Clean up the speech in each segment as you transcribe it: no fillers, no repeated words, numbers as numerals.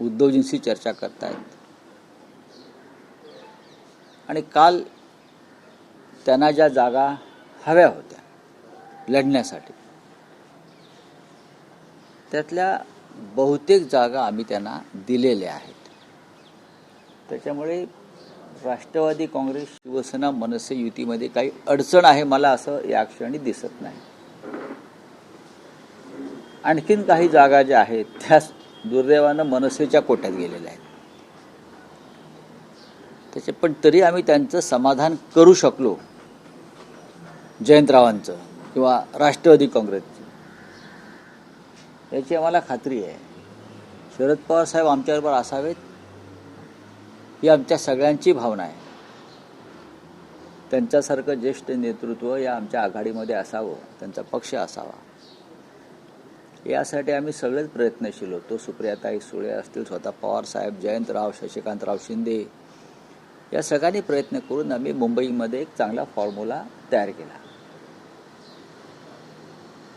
उद्धवजींशी चर्चा करतायत आणि काल त्यांना ज्या जागा हव्या होत्या लढण्यासाठी त्यातल्या बहुतेक जागा आम्ही त्यांना दिलेल्या आहेत. त्याच्यामुळे राष्ट्रवादी काँग्रेस शिवसेना मनसे युतीमध्ये काही अडचण आहे मला असं या क्षणी दिसत नाही. आणखीन काही जागा ज्या आहेत त्या दुर्दैवानं मनसेच्या कोट्यात गेलेल्या आहेत. त्याचे पण तरी आम्ही त्यांचं समाधान करू शकलो, जयंतरावांचं किंवा राष्ट्रवादी काँग्रेसचं, याची आम्हाला खात्री आहे. शरद पवार साहेब आमच्याबरोबर असावेत ही आमच्या सगळ्यांची भावना आहे. त्यांच्यासारखं ज्येष्ठ नेतृत्व या आमच्या आघाडीमध्ये असावं, त्यांचा पक्ष असावा, यासाठी आम्ही सगळेच प्रयत्नशील होतो. सुप्रियाताई सुळे असतील, स्वतः पवारसाहेब, जयंतराव, शशिकांतराव शिंदे, या सगळ्यांनी प्रयत्न करून आम्ही मुंबईमध्ये एक चांगला फॉर्म्युला तयार केला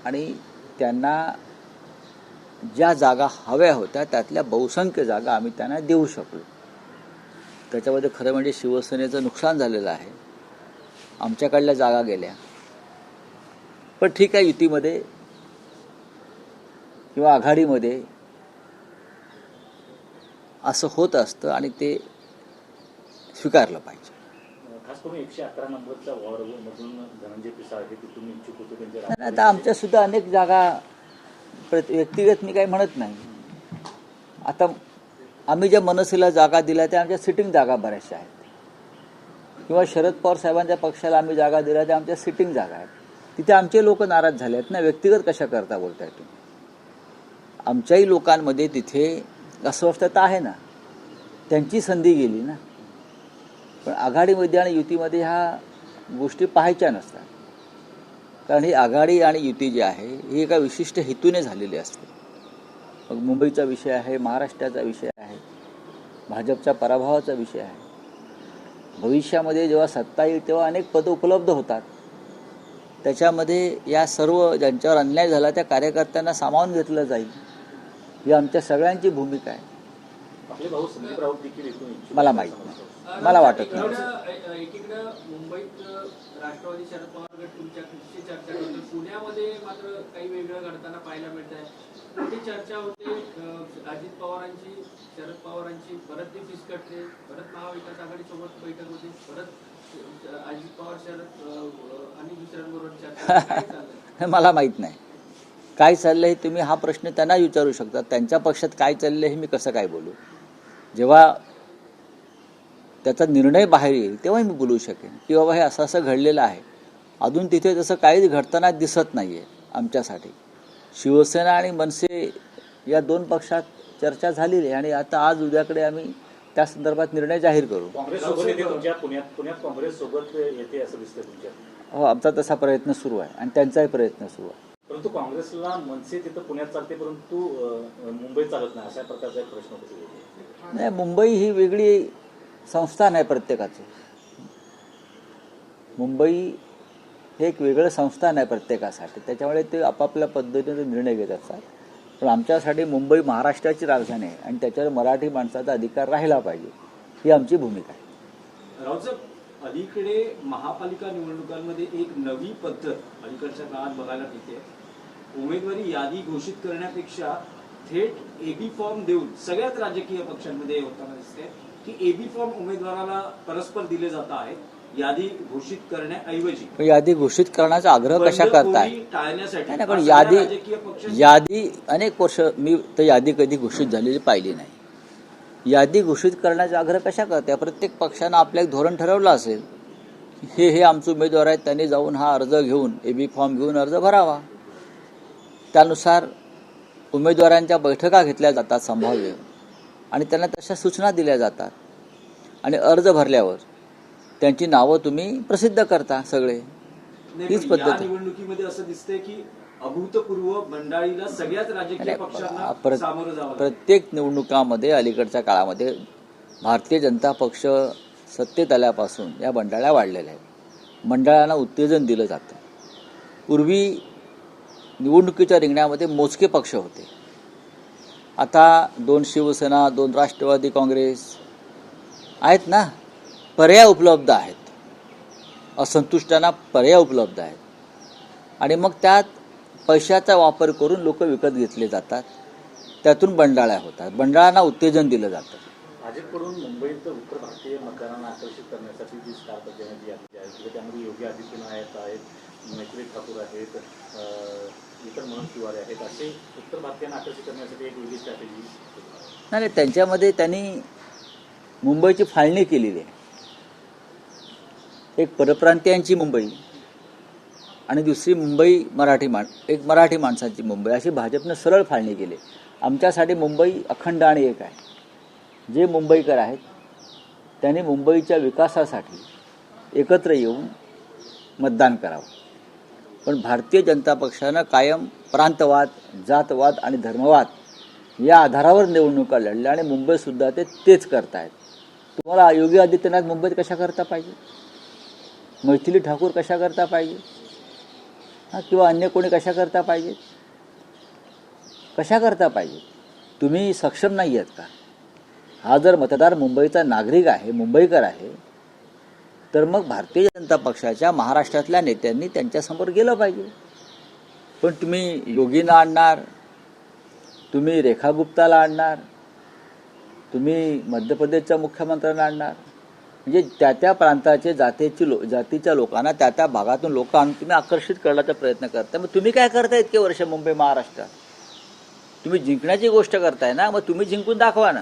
आणि त्यांना ज्या जागा हव्या होत्या त्यातल्या बहुसंख्य जागा आम्ही त्यांना देऊ शकलो. त्याच्यामध्ये खरं म्हणजे शिवसेनेचं नुकसान झालेलं आहे. आमच्याकडल्या जागा गेल्या, पण ठीक आहे, युतीमध्ये किंवा आघाडीमध्ये असं होत असतं आणि ते स्वीकारलं पाहिजे. खास करून 111 नंबरच्या वॉर्डमधून धनंजय पिसाळ हे तिथून इच्छुक होते त्यांचे. आता आमच्या सुद्धा अनेक जागा व्यक्तिगत मी काही म्हणत नाही. आता आम्ही ज्या मनसेला जागा दिल्या त्या आमच्या सिटिंग जागा बऱ्याचशा आहेत, किंवा शरद पवार साहेबांच्या पक्षाला आम्ही जागा दिल्या त्या आमच्या सिटिंग जागा आहेत. तिथे आमचे लोक नाराज झाले आहेत ना. व्यक्तिगत कशा करता बोलताय तुम्ही? आमच्याही लोकांमध्ये तिथे अस्वस्थता आहे ना, त्यांची संधी गेली ना. पण आघाडीमध्ये आणि युतीमध्ये ह्या गोष्टी पाहायच्या नसतात, कारण ही आघाडी आणि युती जी आहे ही एका विशिष्ट हेतूने झालेली असते. मग मुंबईचा विषय आहे, महाराष्ट्राचा विषय आहे, भाजपच्या पराभवाचा विषय आहे. भविष्यामध्ये जेव्हा सत्ता येईल तेव्हा अनेक पदं उपलब्ध होतात. त्याच्यामध्ये या सर्व ज्यांच्यावर अन्याय झाला त्या कार्यकर्त्यांना सामावून घेतलं जाईल, ही आमच्या सगळ्यांची भूमिका आहे. मला माहित नाही, मला वाटत नाही. एकीकडे मुंबईत राष्ट्रवादी शरद पवार गट तुमच्याशी चर्चा करतो, पुण्यामध्ये मात्र काही वेगळं घडताना पाहायला मिळत आहे. मोठी चर्चा होते अजित पवारांची, शरद पवारांची, परत ती फिसकटते, परत महाविकास आघाडी सोबत बैठक होते, परत अजित पवार शरद आणि दुसऱ्यांबरोबर चर्चा. मला माहित नाही काय चाललंय. तुम्ही हा प्रश्न त्यांना विचारू शकता. त्यांच्या पक्षात काय चाललंय हे मी कसं काय बोलू? जेव्हा त्याचा निर्णय बाहेर येईल तेव्हा मी बोलू शकेन की बाबा हे असं असं घडलेलं आहे. अजून तिथे तसं काहीच घडताना दिसत नाहीये आमच्यासाठी. शिवसेना आणि मनसे या दोन पक्षात चर्चा झालेली आहे आणि आता आज उद्याकडे आम्ही त्या संदर्भात निर्णय जाहीर करू. हो, आमचा तसा प्रयत्न सुरू आहे आणि त्यांचाही प्रयत्न सुरू आहे. परंतु काँग्रेसला मनसे तिथं पुण्यात चालते, परंतु मुंबईत चालत नाही, अशा प्रकारचा एक प्रश्न होतो. नाही, मुंबई ही वेगळी संस्थान आहे प्रत्येकाचं. मुंबई हे एक वेगळं संस्थान आहे प्रत्येकासाठी. त्याच्यामुळे ते आपापल्या पद्धतीने निर्णय घेत असतात. पण आमच्यासाठी मुंबई महाराष्ट्राची राजधानी आहे आणि त्याच्यावर मराठी माणसाचा अधिकार राहिला पाहिजे, ही आमची भूमिका आहे. रावसाहेब, अलीकडे महापालिका निवडणुकांमध्ये एक नवी पद्धत अलीकडच्या काळात बघायला मिळते. उमेदवारी यादी घोषित करण्यापेक्षा थेट एबी फॉर्म देऊन सगळ्याच राजकीय पक्षांमध्ये होताना दिसते की एबी फॉर्म उमेदवाराला परस्पर दिले जात आहेत, यादी घोषित करण्याऐवजी. यादी घोषित करण्याचा आग्रह कशा करताय? टाळण्यासाठी. पण यादी अनेक वर्ष मी तर यादी कधी घोषित झालेली पाहिली नाही. यादी घोषित करण्याचा आग्रह कशा करताय? प्रत्येक पक्षानं आपलं एक धोरण ठरवलं असेल, हे आमचे उमेदवार आहेत, त्यांनी जाऊन हा अर्ज घेऊन एबी फॉर्म घेऊन अर्ज भरावा. त्यानुसार उमेदवारांच्या बैठका घेतल्या जातात संभाव्य, आणि त्यांना तशा सूचना दिल्या जातात आणि अर्ज भरल्यावर त्यांची नावं तुम्ही प्रसिद्ध करता सगळे. हीच पद्धत आहे. निवडणुकीमध्ये असं दिसतंय की अभूतपूर्व मंडळीला सगळ्याच राजकीय पक्षांना सामोरं जावं. प्रत्येक निवडणुकामध्ये अलीकडच्या काळामध्ये भारतीय जनता पक्ष सत्तेत आल्यापासून या मंडळ्या वाढलेल्या आहेत. मंडळांना उत्तेजन दिलं जातं. पूर्वी निवडणुकीच्या रिंगणामध्ये मोजके पक्ष होते, आता 2 शिवसेना, 2 राष्ट्रवादी काँग्रेस आहेत ना, पर्याय उपलब्ध आहेत, असंतुष्टांना पर्याय उपलब्ध आहेत. आणि मग त्यात पैशाचा वापर करून लोक विकत घेतले जातात, त्यातून बंडाळ्या होतात, बंडाळांना उत्तेजन दिलं जातं. भाजपकडून मुंबईत उत्तर भारतीय मतदारांना आकर्षित करण्यासाठी जी स्टार प्रचारणाची यादी आहे किंवा त्यामध्ये योगी आदित्यनाथ आहेत, मैत्री ठाकूर आहेत, इतर मनोज तिवारी आहेत, असे उत्तर भारतीयांना आकर्षित करण्यासाठी एक वेगळी स्ट्रॅटेजी नाही, त्यांच्यामध्ये त्यांनी मुंबईची फाळणी केलेली आहे. एक परप्रांतीयांची मुंबई आणि दुसरी मुंबई एक मराठी माणसांची मुंबई, अशी भाजपनं सरळ फाळणी केली. आमच्यासाठी मुंबई अखंड आणि एक आहे. जे मुंबईकर आहेत त्यांनी मुंबईच्या विकासासाठी एकत्र येऊन मतदान करावं. पण भारतीय जनता पक्षानं कायम प्रांतवाद, जातवाद आणि धर्मवाद या आधारावर निवडणुका लढल्या आणि मुंबईसुद्धा तेच करतायत. तुम्हाला योगी आदित्यनाथ मुंबईत कशा करता पाहिजे, मैथिली ठाकूर कशा करता पाहिजे, किंवा अन्य कोणी कशा करता पाहिजे, कशा करता पाहिजे? तुम्ही सक्षम नाही आहेत का? हा जर मतदार मुंबईचा नागरिक आहे, मुंबईकर आहे, तर मग भारतीय जनता पक्षाच्या महाराष्ट्रातल्या नेत्यांनी त्यांच्यासमोर गेलं पाहिजे. पण तुम्ही योगींना आणणार, तुम्ही रेखा गुप्ताला आणणार, तुम्ही मध्य प्रदेशच्या मुख्यमंत्र्यांना आणणार, म्हणजे त्या प्रांताचे जातीच्या लोकांना त्या भागातून लोक आणून तुम्ही आकर्षित करण्याचा प्रयत्न करताय. मग तुम्ही काय करताय इतके वर्ष मुंबई महाराष्ट्रात? तुम्ही जिंकण्याची गोष्ट करताय ना, मग तुम्ही जिंकून दाखवा ना.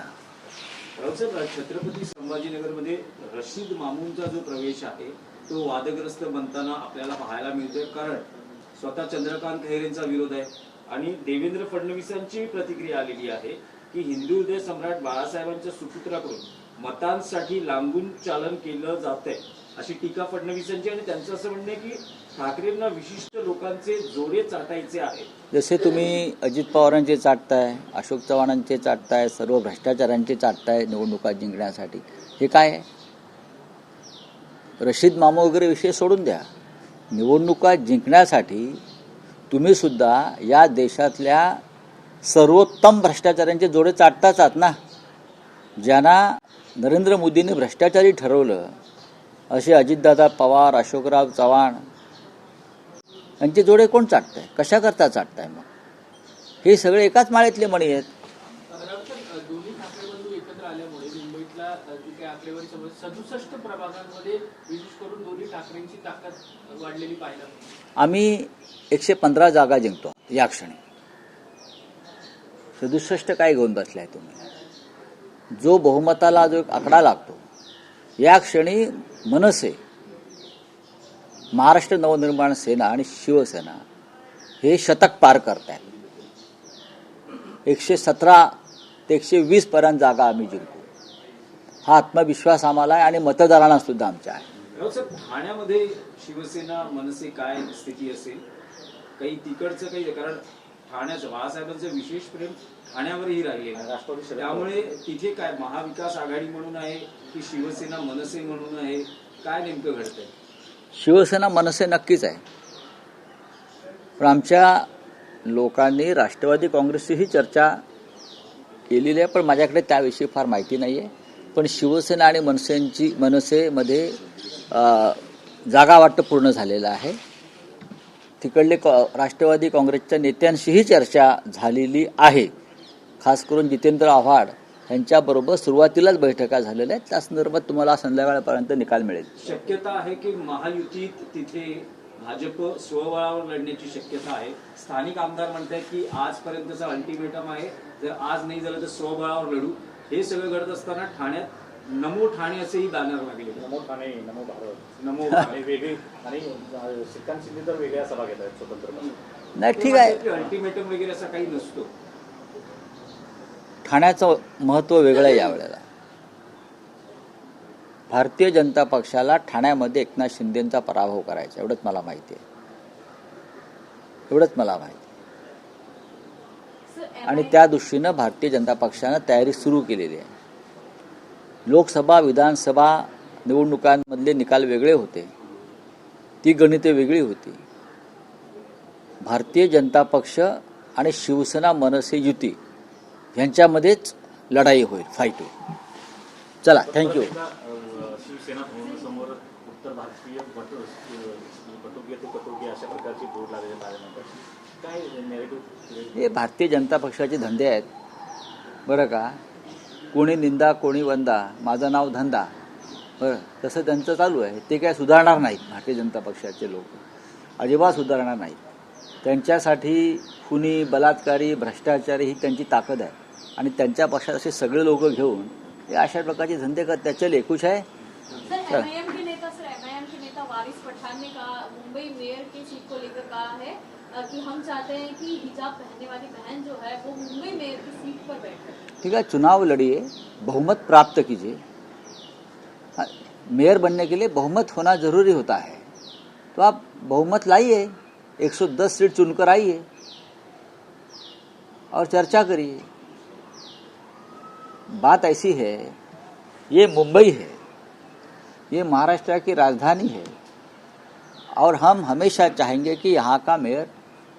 छत्रपती संभाजीनगरमध्ये रशीद मामूनचा जो प्रवेश आहे तो वादग्रस्त बनताना आपल्याला पाहायला मिळतोय. कारण स्वतः चंद्रकांत खैरेंचा विरोध आहे आणि देवेंद्र फडणवीसांची प्रतिक्रिया आलेली आहे की हिंदू हृदय सम्राट बाळासाहेबांच्या सुपुत्राकडून मतांसाठी लांबून चालन केलं जात आहे, अशी टीका फडणवीसांची. आणि त्यांचं असं म्हणणं आहे की ठाकरेंना विशिष्ट लोकांचे जोडे चाटायचे आहेत. जसे तुम्ही अजित पवारांचे चाटताय, अशोक चव्हाणांचे चाटताय, सर्व भ्रष्टाचारांचे चाटताय निवडणुका जिंकण्यासाठी, हे काय आहे? रशीद मामा वगैरे विषय सोडून द्या. निवडणुका जिंकण्यासाठी तुम्ही सुद्धा या देशातल्या सर्वोत्तम भ्रष्टाचारांचे जोडे चाटताच आहात ना. ज्यांना नरेंद्र मोदींनी भ्रष्टाचारी ठरवलं असे अजितदादा पवार, अशोकराव चव्हाण यांचे जोडे कोण चाटताय? कशा करता चाटताय? मग हे सगळे एकाच माळ्यातले मणी आहेत. दोन्ही ठाकरे बंधू एकत्र आल्यामुळे मुंबईतला जी काही आकडेवारी समज 67 प्रभागांमध्ये विशेष करून दोन्ही ठाकरेंची ताकद वाढलेली पाहायला. आम्ही 115 जागा जिंकतो या क्षणी. 67 काय घेऊन बसलाय तुम्ही? जो बहुमताला जो एक आकडा लागतो, या क्षणी मनसे, महाराष्ट्र नवनिर्माण सेना आणि शिवसेना हे शतक पार करतायत. 117 ते 120 पर्यंत जागा आम्ही जिंकू, हा आत्मविश्वास आम्हाला आहे आणि मतदारांना सुद्धा आमच्या आहे. ठाण्यामध्ये शिवसेना मनसे काय स्थिती असेल? काही तिकडचं काही, कारण ठाण्याचं बाळासाहेबांचं विशेष प्रेम ठाण्यावरही राहिले, त्यामुळे तिथे काय महाविकास आघाडी म्हणून आहे की शिवसेना मनसे म्हणून आहे? काय नेमकं घडतंय? शिवसेना मनसे नक्कीच आहे, पण आमच्या लोकांनी राष्ट्रवादी काँग्रेसचीही चर्चा केलेली आहे, पण माझ्याकडे त्याविषयी फार माहिती नाही आहे. पण शिवसेना आणि मनसेमध्ये जागा वाटप पूर्ण झालेलं आहे. तिकडले राष्ट्रवादी काँग्रेसच्या नेत्यांशीही चर्चा झालेली आहे. खास करून जितेंद्र आव्हाड यांच्याबरोबर सुरुवातीलाच बैठका झालेल्या आहेत. त्या संदर्भात तुम्हाला संध्याकाळपर्यंत निकाल मिळेल. शक्यता आहे की महायुतीत तिथे भाजप स्वबळावर लढण्याची शक्यता आहे. स्थानिक आमदार म्हणतात की आजपर्यंतचा अल्टिमेटम आहे, जर आज नाही झालं तर स्वबळावर लढू. हे सगळं घडत असताना ठाण्यात नमो ठाणे असेही बॅनर लागले. नमो ठाणे, नमो भारत, नमो ठाणे वेगळी, आणि श्रीकांत शिंदे तर वेगळ्या सभा घेत आहेत स्वतंत्र. नाही, ठीक आहे, अल्टिमेटम वगैरे असा काही नसतो. ठाण्याचं महत्त्व वेगळं आहे यावेळेला. भारतीय जनता पक्षाला ठाण्यामध्ये एकनाथ शिंदेंचा पराभव करायचा, एवढंच मला माहिती आहे, एवढंच मला माहिती आहे. आणि त्या दृष्टीनं भारतीय जनता पक्षानं तयारी सुरू केलेली आहे. लोकसभा विधानसभा निवडणुकांमधले निकाल वेगळे होते, ती गणिते वेगळी होती. भारतीय जनता पक्ष आणि शिवसेना मनसे युती ह्यांच्यामध्येच लढाई होईल, फाईट होईल. चला, थँक्यू. शिवसेना भवनासमोर उत्तर भारतीय कटोकी ते कटोकी अशा प्रकारचे बोर्ड लागलेले पाहिल्यानंतर काय नेगेटिव्ह? हे भारतीय जनता पक्षाचे धंदे आहेत बरं का. कोणी निंदा कोणी वंदा, माझं नाव धंदा, बरं तसं त्यांचं चालू आहे. ते काय सुधारणार नाहीत. भारतीय जनता पक्षाचे लोक अजिबात सुधारणार नाहीत. त्यांच्यासाठी खुनी, बलात्कारी, भ्रष्टाचारी ही त्यांची ताकद आहे आणि त्यांच्या पक्षात असे सगळे लोक घेऊन हे अशा प्रकारचे धंदे करतात. चले खुश आहे. सर, एमआईएम के नेता वारिस पठान ने कहा, मुंबई मेयर की सीट को लेकर कहा है कि हम चाहते हैं कि हिजाब पहनने वाली बहन जो है वो मुंबई मेयर की सीट पर बैठे. ठीक है, चुनाव लड़िए, बहुमत प्राप्त कीजिए. मेयर बनने के लिए बहुमत होना जरूरी होता है, तो आप बहुमत लाइए, 110 सीट चुनकर आइए और चर्चा करिए. बात ऐसी है, ये मुंबई है, ये महाराष्ट्र की राजधानी है और हम हमेशा चाहेंगे कि यहाँ का मेयर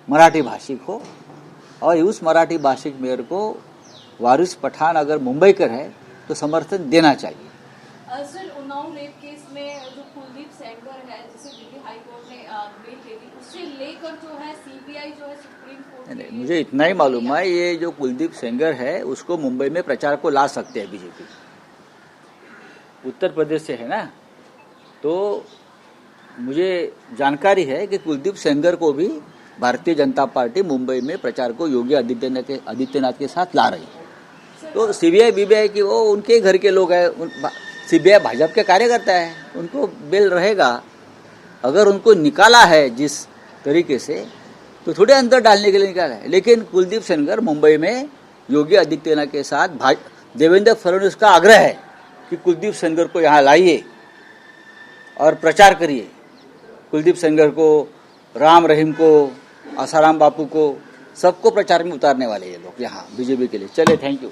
मराठी भाषिक हो और उस मराठी भाषिक मेयर को वारिस पठान अगर मुंबईकर है तो समर्थन देना चाहिए. सर, उन्नाव रेप केस में जो कुलदीप सेंगर है जिसे दिल्ली हाई कोर्ट ने बेल दे दी, उससे लेकर जो है सीबीआई जो है सुप्रीम कोर्ट नहीं, मुझे इतना ही मालूम है, ये जो कुलदीप सेंगर है उसको मुंबई में प्रचार को ला सकते हैं बीजेपी. उत्तर प्रदेश से है ना, तो मुझे जानकारी है कि कुलदीप सेंगर को भी भारतीय जनता पार्टी मुंबई में प्रचार को योगी आदित्यनाथ के साथ ला रही है. तो सीबीआई बीबीआई की वो उनके घर के लोग हैं. सीबीआई भाजपा के कार्यकर्ता है, उनको बेल रहेगा. अगर उनको निकाला है जिस तरीके से, तो थोड़े अंदर डालने के लिए निकाला है. लेकिन कुलदीप सेंगर मुंबई में योगी आदित्यनाथ के साथ देवेंद्र फडणवीस का आग्रह है कि कुलदीप सेंगर को यहाँ लाइए और प्रचार करिए. कुलदीप सेंगर को, राम रहीम को, आसाराम बापू को, सबको प्रचार में उतारने वाले ये लोग यहाँ बीजेपी के लिए. चले, थैंक यू.